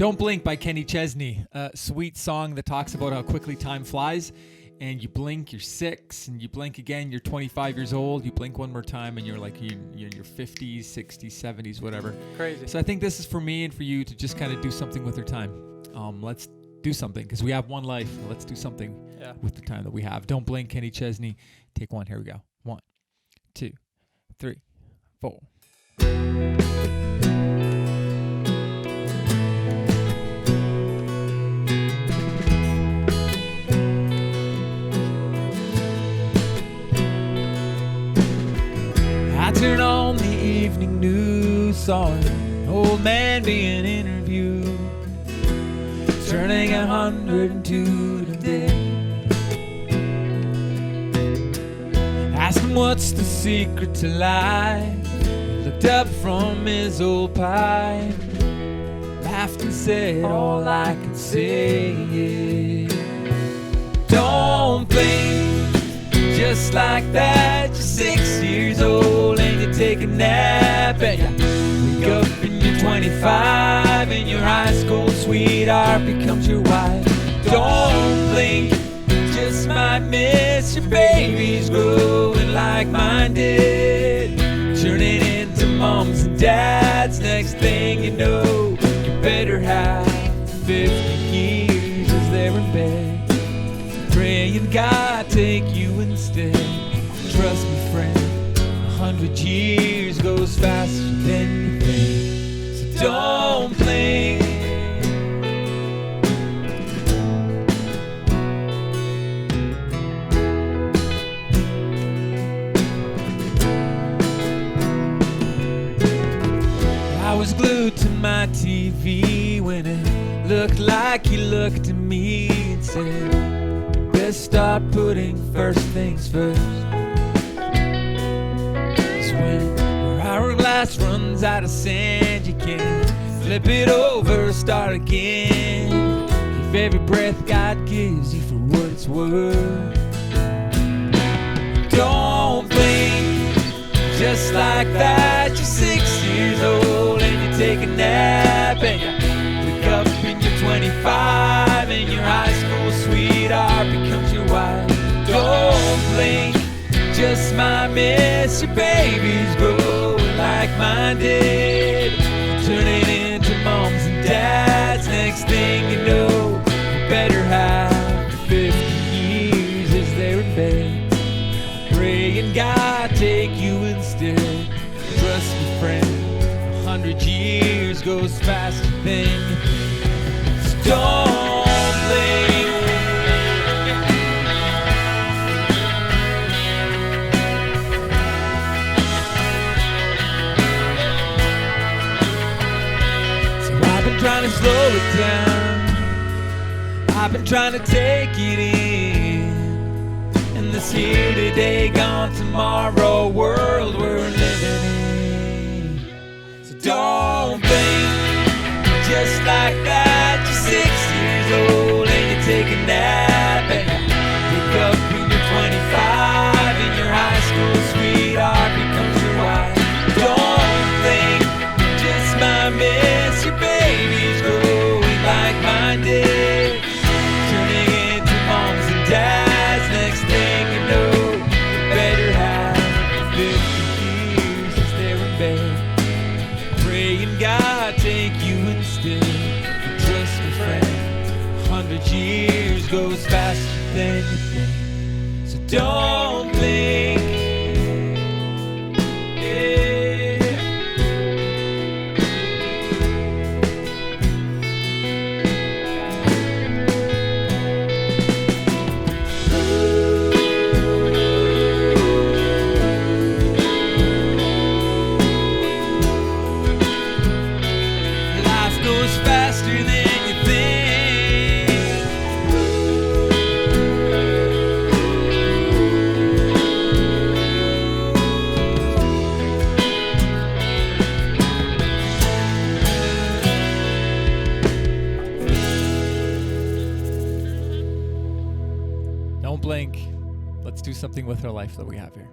Don't Blink by Kenny Chesney. A sweet song that talks about how quickly time flies. And you blink, you're 6, and you blink again, you're 25 years old. You blink one more time, and you're like you're in your 50s, 60s, 70s, whatever. Crazy. So I think this is for me and for you to just kind of do something with our time. Let's do something, because we have one life. Let's do something with the time that we have. Don't Blink, Kenny Chesney. Take one. Here we go. 1, 2, 3, 4. I turn on the evening news, saw an old man being interviewed, turning 102 today. Asked him what's the secret to life. He looked up from his old pipe, laughed and said, all I can say is, don't blink, just like that. You're 6 years old and you take a nap, and you wake up and you're 25 and your high school sweetheart becomes your wife. Don't blink, just might miss your babies growing like mine did, turning into moms and dads. Next thing you know, you better have 50 years as they're in bed, praying God take you instead. Trust me, friend, 100 years goes faster than you think. So don't blink. I was glued to my TV when it looked like he looked at me and said, best start putting first things first. 'Cause when your hourglass runs out of sand, you can flip it over, start again. Give every breath God gives you for what it's worth. Don't blink, just like that. You're 6 years old and you take a nap, and you wake up and you're 25 and your high school sweetheart becomes your wife. Don't blink, just might miss your babies growing like mine did, turning into moms and dads. Next thing you know, you better have 50 years as they're in bed, praying God take you instead. Trust me, friend, 100 years goes faster than you think. So don't blink. So I've been trying to slow it down, I've been trying to take it in, in this here today, gone tomorrow world we're living in. So don't blink, just like that. You're 6 years old and you take a nap, and you wake up when you're 25 and your high school sweetheart becomes your wife. Don't blink, just might miss your babies growing like mine did, turning into moms and dads. Next thing you know, you better have 50 years as they're in bed, praying God take you instead. Trust me, friend, 100 years goes faster than you think. So don't blink. Life goes faster than you think. Don't blink. Let's do something with our life that we have here.